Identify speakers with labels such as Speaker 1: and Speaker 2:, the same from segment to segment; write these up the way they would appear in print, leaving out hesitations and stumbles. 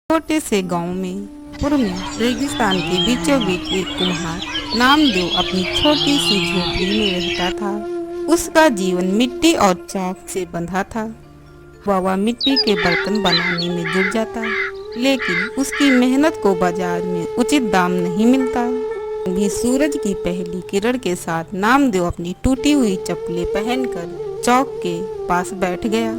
Speaker 1: छोटे से गांव में पूर्व में रेगिस्तान के बीचों बीच एक कुम्हार नामदेव अपनी छोटी सी झोपड़ी में रहता था। उसका जीवन मिट्टी और चाक से बंधा था। वह मिट्टी के बर्तन बनाने में जुट जाता, लेकिन उसकी मेहनत को बाजार में उचित दाम नहीं मिलता। भी सूरज की पहली किरण के साथ नामदेव अपनी टूटी हुई चप्पलें पहनकर चौक के पास बैठ गया।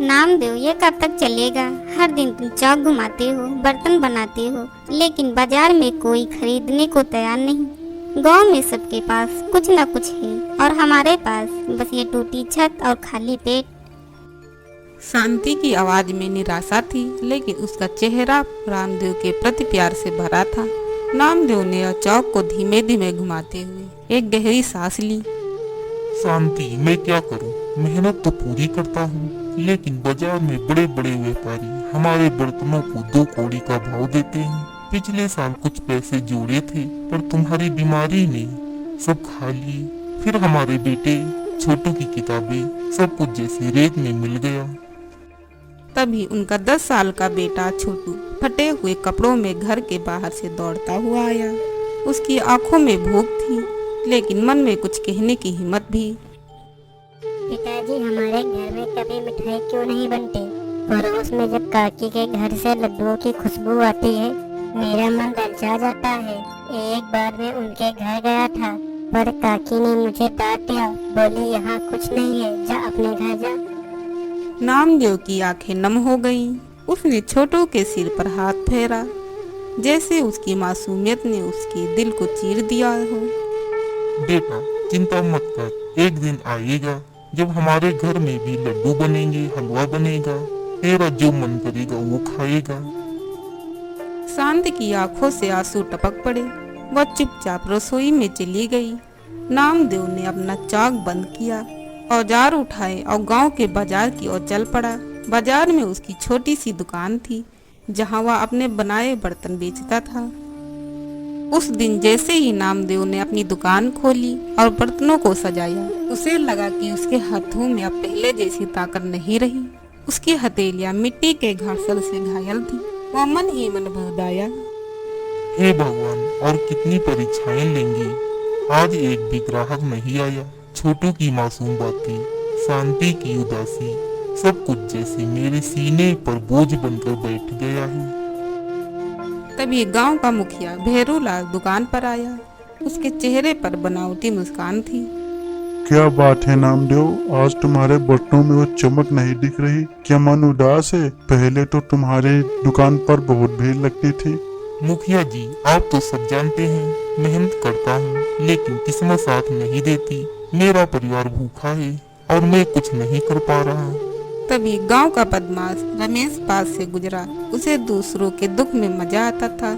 Speaker 2: नामदेव, ये कब तक चलेगा? हर दिन तुम चौक घुमाते हो, बर्तन बनाते हो, लेकिन बाजार में कोई खरीदने को तैयार नहीं। गांव में सबके पास कुछ न कुछ है और हमारे पास बस ये टूटी छत और खाली पेट।
Speaker 1: शांति की आवाज में निराशा थी, लेकिन उसका चेहरा रामदेव के प्रति प्यार से भरा था। नामदेव ने चौक को धीमे धीमे घुमाते हुए एक गहरी सांस ली।
Speaker 3: शांति, मैं क्या करूं? मेहनत तो पूरी करता हूं, लेकिन बाजार में बड़े बड़े व्यापारी हमारे बर्तनों को 2 कौड़ी का भाव देते हैं। पिछले साल कुछ पैसे जोड़े थे, पर तुम्हारी बीमारी ने सब खा ली। फिर हमारे बेटे छोटू की किताबें सब कुछ जैसे रेत में मिल गया।
Speaker 1: तभी उनका 10 साल का बेटा छोटू फटे हुए कपड़ों में घर के बाहर से दौड़ता हुआ आया। उसकी आंखों में भूख थी, लेकिन मन में कुछ कहने की हिम्मत भी।
Speaker 4: पिताजी, हमारे घर में कभी मिठाई क्यों नहीं बनती? पड़ोस में जब काकी के घर से लड्डुओं की खुशबू आती है, मेरा मन ललचा जाता है। एक बार मैं उनके घर गया था, पर काकी ने मुझे डांट दिया। बोली, यहाँ कुछ नहीं है, जा अपने घर जा।
Speaker 1: नामदेव की आंखें नम हो गईं। उसने छोटू के सिर पर हाथ फेरा, जैसे उसकी मासूमियत ने उसके दिल को चीर दिया हो।
Speaker 3: बेटा, चिंता मत कर, एक दिन आएगा जब हमारे घर में भी लड्डू बनेंगे, हलवा बनेगा। तेरा जो मन करेगा वो खाएगा।
Speaker 1: शांत की आंखों से आंसू टपक पड़े। वह चुपचाप रसोई में चली गई। नामदेव ने अपना चाक बंद किया, औजार उठाए और गांव के बाजार की ओर चल पड़ा। बाजार में उसकी छोटी सी दुकान थी, जहां वह अपने बनाए बर्तन बेचता था। उस दिन जैसे ही नामदेव ने अपनी दुकान खोली और बर्तनों को सजाया, उसे लगा कि उसके हाथों में अब पहले जैसी ताकत नहीं रही। उसकी हथेलियां मिट्टी के घासल से घायल थी। वह मन ही मन बहदाया।
Speaker 3: हे भगवान, और कितनी परीक्षाएं लेंगे? आज एक भी ग्राहक नहीं आया। छोटू की मासूम बातें, शांति की उदासी, सब कुछ जैसे मेरे सीने पर बोझ बनकर बैठ गया है।
Speaker 1: तभी गांव का मुखिया भैरूलाल दुकान पर आया। उसके चेहरे पर बनावटी मुस्कान थी।
Speaker 5: क्या बात है नामदेव, आज तुम्हारे बर्तनों में वो चमक नहीं दिख रही? क्या मन उदास है? पहले तो तुम्हारे दुकान पर बहुत भीड़ लगती थी।
Speaker 3: मुखिया जी, आप तो सब जानते हैं, मेहनत करता हूँ, लेकिन किस्मत साथ नहीं देती। मेरा परिवार भूखा है और मैं कुछ नहीं कर पा रहा।
Speaker 1: तभी गांव का बदमाश रमेश पास से गुजरा। उसे दूसरों के दुख में मजा आता था।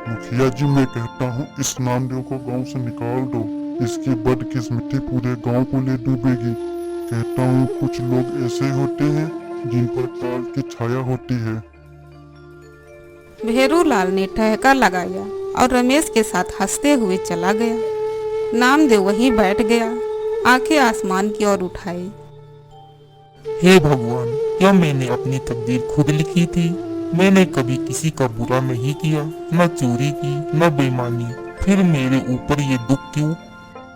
Speaker 5: मुखिया जी, मैं कहता हूँ इस नामदेव को गांव से निकाल दो। इसकी बदकिस्मती पूरे गांव को ले डूबेगी। कहता हूँ कुछ लोग ऐसे होते हैं जिन पर काल की छाया होती है।
Speaker 1: भैरूलाल ने ठहका लगाया और रमेश के साथ हंसते हुए चला गया। नामदेव वहीं बैठ गया, आंखें आसमान की ओर उठाए।
Speaker 3: हे भगवान, क्या मैंने अपनी तकदीर खुद लिखी थी? मैंने कभी किसी का बुरा नहीं किया, न चोरी की, न बेईमानी। फिर मेरे ऊपर ये दुख क्यों?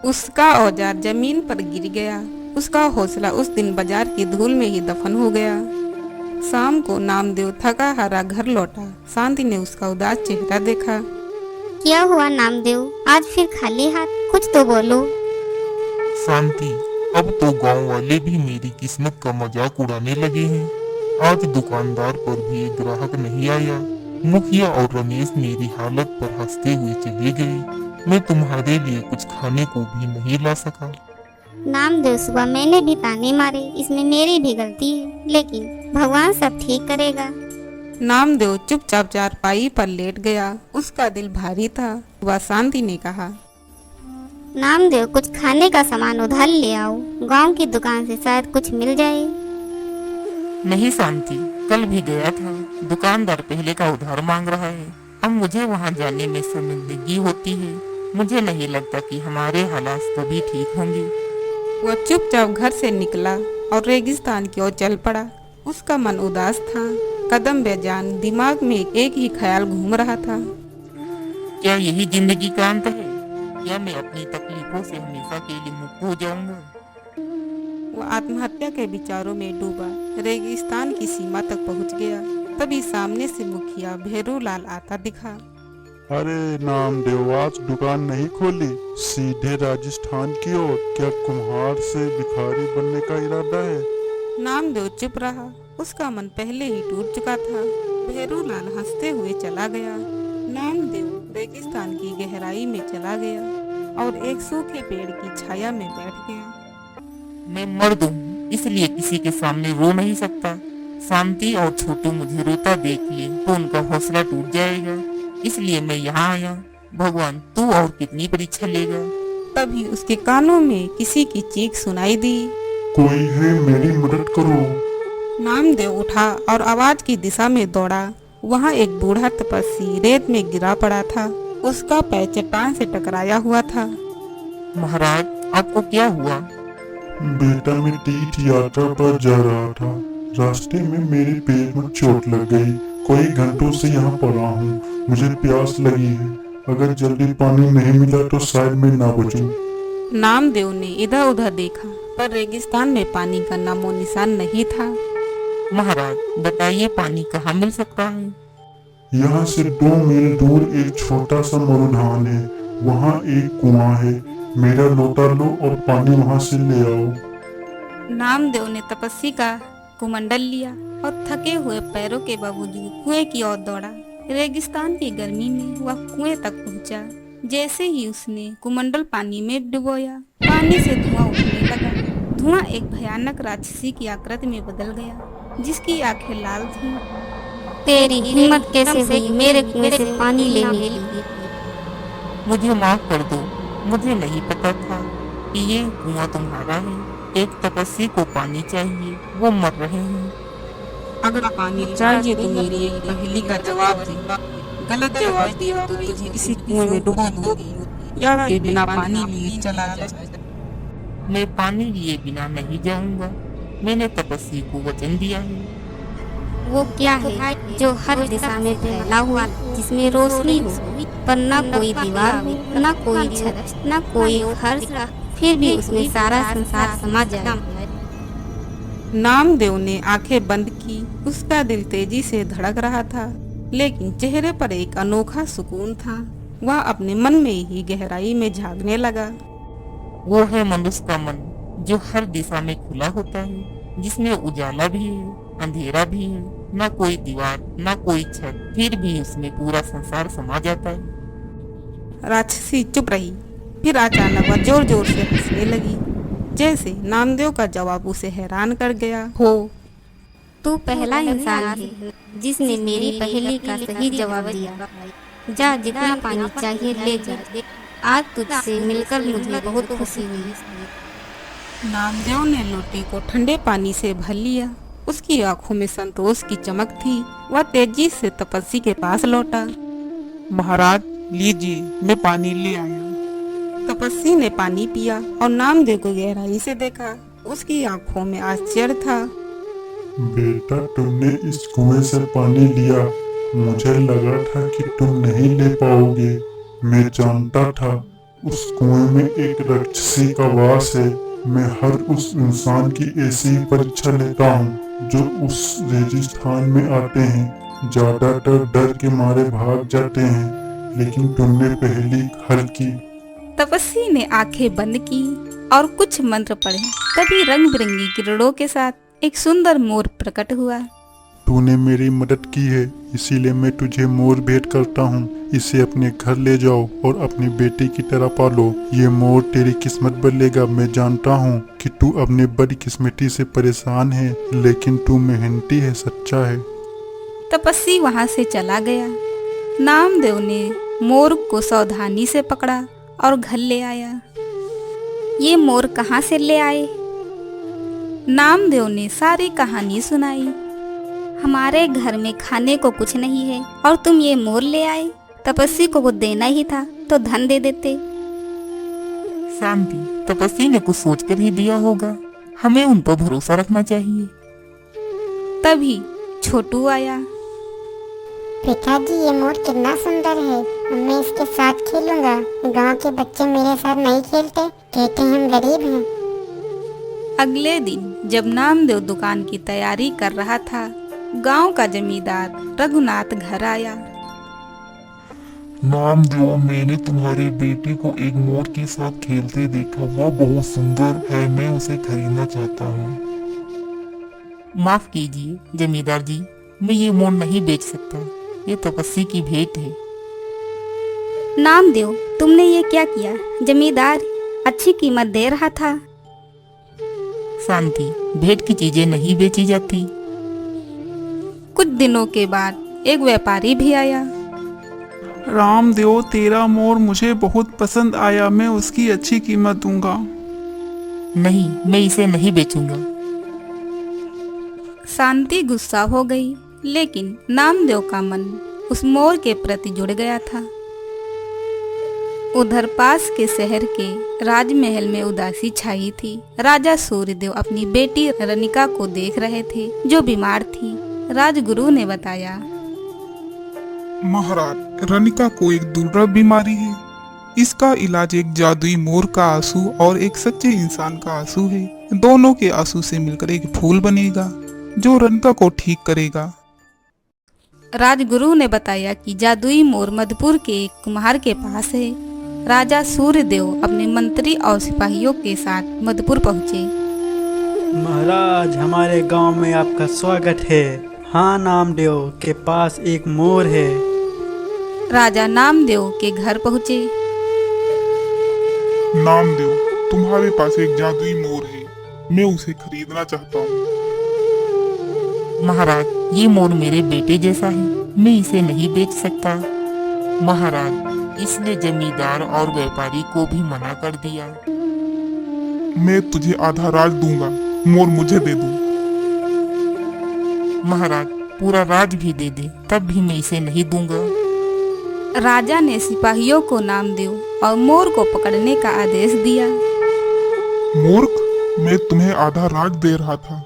Speaker 1: उसका औजार जमीन पर गिर गया। उसका हौसला उस दिन बाजार की धूल में ही दफन हो गया। शाम को नामदेव थका हारा घर लौटा। शांति ने उसका उदास चेहरा देखा।
Speaker 2: क्या हुआ नामदेव, आज फिर खाली हाथ? कुछ तो बोलो।
Speaker 3: शांति, अब तो गांव वाले भी मेरी किस्मत का मजाक उड़ाने लगे हैं। आज दुकानदार पर भी एक ग्राहक नहीं आया। मुखिया और रमेश मेरी हालत पर हंसते हुए चले गए। मैं तुम्हारे लिए कुछ खाने को भी नहीं ला सका।
Speaker 2: नामदेव, सुबह मैंने भी ताने मारे, इसमें मेरी भी गलती है, लेकिन भगवान सब ठीक करेगा।
Speaker 1: नामदेव चुपचाप चारपाई पर लेट गया। उसका दिल भारी था। वह शांति ने कहा,
Speaker 2: नामदेव, कुछ खाने का सामान उधार ले आओ। गांव की दुकान से शायद कुछ मिल जाए।
Speaker 6: नहीं शांति, कल भी गया था। दुकानदार पहले का उधार मांग रहा है। अब मुझे वहां जाने में शर्मिंदगी होती है। मुझे नहीं लगता कि हमारे हालात कभी ठीक होंगे।
Speaker 1: वह चुपचाप घर से निकला और रेगिस्तान की ओर चल पड़ा। उसका मन उदास था। कदम बेजान दिमाग में एक ही ख्याल घूम रहा था।
Speaker 6: क्या यही जिंदगी का अंत है? क्या मैं अपनी तकलीफों से हमेशा के लिए मुक्त हो जाऊंगा?
Speaker 1: वह आत्महत्या के विचारों में डूबा रेगिस्तान की सीमा तक पहुंच गया। तभी सामने से मुखिया भेरूलाल आता दिखा।
Speaker 5: अरे नामदेव, आज दुकान नहीं खोली, सीधे राजस्थान की ओर? क्या कुम्हार से भिखारी बनने का इरादा है?
Speaker 1: नामदेव चुप रहा। उसका मन पहले ही टूट चुका था। भेरूलाल हंसते हुए चला गया। नामदेव रेगिस्तान की गहराई में चला गया और एक सूखे पेड़ की छाया में बैठ गया।
Speaker 6: मैं मर्द हूँ, इसलिए किसी के सामने रो नहीं सकता। शांति और छोटू मुझे रोता देख ले तो उनका हौसला टूट जाएगा, इसलिए मैं यहाँ आया। भगवान, तू और कितनी परीक्षा लेगा?
Speaker 1: तभी उसके कानों में किसी की चीख सुनाई दी।
Speaker 5: कोई है, मेरी मदद करो।
Speaker 1: नामदेव उठा और आवाज की दिशा में दौड़ा। वहाँ एक बूढ़ा तपस्वी रेत में गिरा पड़ा था। उसका पैर चट्टान से टकराया हुआ था।
Speaker 6: महाराज, आपको क्या हुआ?
Speaker 5: बेटा, मैं तीर्थ यात्रा पर जा रहा था। रास्ते में मेरे पैर में चोट लग गई। कई घंटों से यहाँ पड़ा हूँ। मुझे प्यास लगी है। अगर जल्दी पानी नहीं मिला तो शायद मैं ना बचूं।
Speaker 1: नामदेव ने इधर उधर देखा पर रेगिस्तान में पानी का नामो निशान नहीं था।
Speaker 6: महाराज, बताइए पानी कहाँ मिल सकता है?
Speaker 5: यहाँ से 2 मील दूर एक छोटा सा मरुधान है। वहाँ एक कुआं है। मेरा लोटा लो और पानी वहाँ से ले आओ।
Speaker 1: नामदेव ने तपस्वी का कुमंडल लिया और थके हुए पैरों के बावजूद कुएं की ओर दौड़ा। रेगिस्तान की गर्मी में वह कुएं तक पहुंचा। जैसे ही उसने कुमंडल पानी में डुबोया, पानी से धुआं उठने लगा। धुआं एक भयानक राक्षसी की आकृति में बदल गया, जिसकी आंखें लाल थीं।
Speaker 2: तेरी हिम्मत कैसे हुई मेरे कुएं से पानी लेने की?
Speaker 6: मुझे माफ कर दो, मुझे नहीं पता था कि ये कुआं तुम्हारा है। एक तपस्वी को पानी चाहिए, वो मर रहे हैं।
Speaker 1: अगर पानी चाहिए तो मेरी एक पहेली का जवाब दे। गलत जवाब दिया तो तुझे इसी कुएं में डुबा दूंगी या के बिना पानी लिए चला जा।
Speaker 6: मैं पानी लिए बिना नहीं जाऊंगा। मैंने तपस्वी को वचन दिया है।
Speaker 2: वो क्या है जो हर दिशा में फैला हुआ, जिसमें रोशनी हो पर न कोई दीवार हो, न कोई छत, न कोई घर, फिर भी उसमें सारा संसार समा जाए?
Speaker 1: नामदेव ने आंखें बंद की। उसका दिल तेजी से धड़क रहा था, लेकिन चेहरे पर एक अनोखा सुकून था। वह अपने मन में ही गहराई में झांकने लगा।
Speaker 6: वो है मनुष्य का मन, जो हर दिशा में खुला होता है, जिसमें उजाला भी है, अंधेरा भी है, न कोई दीवार, न कोई छत, फिर भी उसमें पूरा संसार समा जाता है।
Speaker 1: राक्षसी चुप रही। फिर अचानक वह जोर जोर से हंसने लगी, जैसे नामदेव का जवाब उसे हैरान कर गया हो।
Speaker 2: तू पहला इंसान है जिसने मेरी पहेली का सही जवाब दिया। जा, जितना पानी चाहिए ले जा। आज तुझसे मिलकर मुझे बहुत खुशी हुई।
Speaker 1: नामदेव ने लोटे को ठंडे पानी से भर लिया। उसकी आंखों में संतोष की चमक थी। वह तेजी से तपस्वी के पास लौटा।
Speaker 7: महाराज, लीजिए, मैं पानी ले आया।
Speaker 1: तपस्वी ने पानी पिया और नामदेव को गहराई से देखा। उसकी आंखों में आश्चर्य था।
Speaker 5: बेटा, तुमने इस कुएं से पानी लिया। मुझे लगा था कि तुम नहीं ले पाओगे। मैं जानता था उस कुएं में एक राक्षसी का वास है। मैं हर उस इंसान की ऐसी ही परीक्षा लेता हूँ जो उस रेगिस्तान में आते हैं। ज्यादातर डर के मारे भाग जाते हैं, लेकिन तुमने पहली हल की।
Speaker 1: तपस्वी ने आंखें बंद की और कुछ मंत्र पढ़े। तभी रंग बिरंगी किरणों के साथ एक सुंदर मोर प्रकट हुआ।
Speaker 5: तूने मेरी मदद की है, इसीलिए मैं तुझे मोर भेंट करता हूँ। इसे अपने घर ले जाओ और अपनी बेटी की तरह पालो। ये मोर तेरी किस्मत बदलेगा। मैं जानता हूँ कि तू अपने बदकिस्मती से परेशान है, लेकिन तू मेहनती है, सच्चा है।
Speaker 1: तपस्वी वहाँ से चला गया। नामदेव ने मोर को सावधानी से पकड़ा और घर ले आया। ये मोर कहाँ से ले आए? नामदेव ने सारी कहानी सुनाई। हमारे घर में खाने को कुछ नहीं है और तुम ये मोर ले आए। तपस्वी को वो देना ही था तो धन दे देते।
Speaker 6: शांति, तपस्वी ने कुछ सोच कर ही दिया होगा। हमें उन पर भरोसा रखना चाहिए।
Speaker 1: तभी छोटू आया।
Speaker 4: पिताजी, ये मोर कितना सुंदर है। मैं इसके साथ खेलूंगा। गांव के बच्चे मेरे साथ नहीं खेलते, कहते हैं हम गरीब हैं।
Speaker 1: अगले दिन जब नामदेव दुकान की तैयारी कर रहा था, गांव का जमींदार रघुनाथ घर आया।
Speaker 3: नामदेव, मैंने तुम्हारे बेटे को एक मोर के साथ खेलते देखा। वह बहुत सुंदर है, मैं उसे खरीदना चाहता हूँ।
Speaker 6: माफ कीजिए जमींदार जी, मैं ये मोर नहीं बेच सकता। ये तपस्वी की भेंट है।
Speaker 2: नामदेव, तुमने ये क्या किया? जमींदार अच्छी कीमत दे रहा था।
Speaker 6: शांति, भेंट की चीजें नहीं बेची जाती।
Speaker 1: कुछ दिनों के बाद एक व्यापारी भी आया।
Speaker 7: रामदेव, तेरा मोर मुझे बहुत पसंद आया, मैं उसकी अच्छी कीमत दूंगा।
Speaker 6: नहीं, मैं इसे नहीं बेचूंगा।
Speaker 1: शांति गुस्सा हो गई, लेकिन नामदेव का मन उस मोर के प्रति जुड़ गया था। उधर पास के शहर के राजमहल में उदासी छाई थी। राजा सूर्यदेव अपनी बेटी रनिका को देख रहे थे, जो बीमार थी। राजगुरु ने बताया,
Speaker 7: महाराज, रनिका को एक दुर्लभ बीमारी है। इसका इलाज एक जादुई मोर का आंसू और एक सच्चे इंसान का आंसू है। दोनों के आंसू से मिलकर एक फूल बनेगा जो रनिका को ठीक करेगा।
Speaker 1: राजगुरु ने बताया कि जादुई मोर मधुपुर के एक कुम्हार के पास है। राजा सूर्यदेव अपने मंत्री और सिपाहियों के साथ मधुपुर पहुँचे।
Speaker 8: महाराज, हमारे गांव में आपका स्वागत है। हाँ, नामदेव के पास एक मोर है।
Speaker 1: राजा नामदेव के घर पहुँचे।
Speaker 5: नामदेव, तुम्हारे पास एक जादुई मोर है, मैं उसे खरीदना चाहता हूँ।
Speaker 6: महाराज, ये मोर मेरे बेटे जैसा है, मैं इसे नहीं बेच सकता। महाराज, इसने जमींदार और व्यापारी को भी मना कर दिया।
Speaker 5: मैं तुझे आधा राज दूंगा, मोर मुझे दे दो।
Speaker 6: महाराज, पूरा राज भी दे दे, तब भी मैं इसे नहीं दूंगा।
Speaker 1: राजा ने सिपाहियों को नामदेव और मोर को पकड़ने का आदेश दिया।
Speaker 5: मूर्ख, मैं तुम्हें आधा राज दे रहा था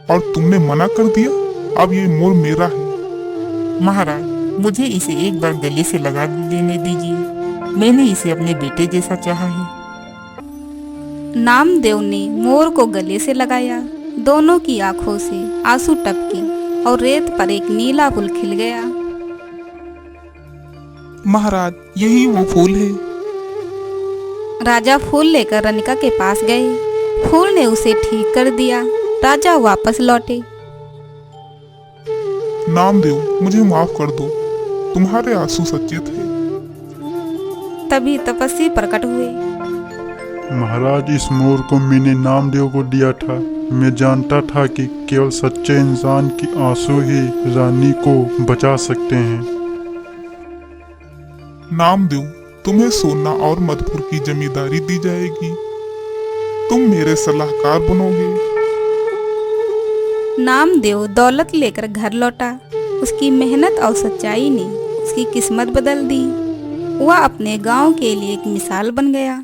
Speaker 5: और तुमने मना कर दिया। अब ये मोर मेरा है।
Speaker 6: महाराज, मुझे इसे एक बार गले से लगा लेने दीजिए। मैंने इसे अपने बेटे जैसा चाहा है।
Speaker 1: नामदेव ने मोर को गले से लगाया। दोनों की आंखों से आंसू टपके और रेत पर एक नीला फूल खिल गया।
Speaker 7: महाराज, यही वो फूल है।
Speaker 1: राजा फूल लेकर रनिका के पास गए। फूल ने उसे ठीक कर दिया। राजा वापस लौटे।
Speaker 5: नामदेव, मुझे माफ कर दो, तुम्हारे आंसू सच्चे थे।
Speaker 1: तभी तपस्वी प्रकट हुए।
Speaker 5: महाराज, इस मोर को मैंने नामदेव को दिया था। मैं जानता था कि केवल सच्चे इंसान के आंसू ही रानी को बचा सकते हैं। नामदेव, तुम्हें सोना और मधुपुर की जमींदारी दी जाएगी। तुम मेरे सलाहकार बनोगे।
Speaker 1: नामदेव दौलत लेकर घर लौटा। उसकी मेहनत और सच्चाई ने उसकी किस्मत बदल दी। वह अपने गांव के लिए एक मिसाल बन गया।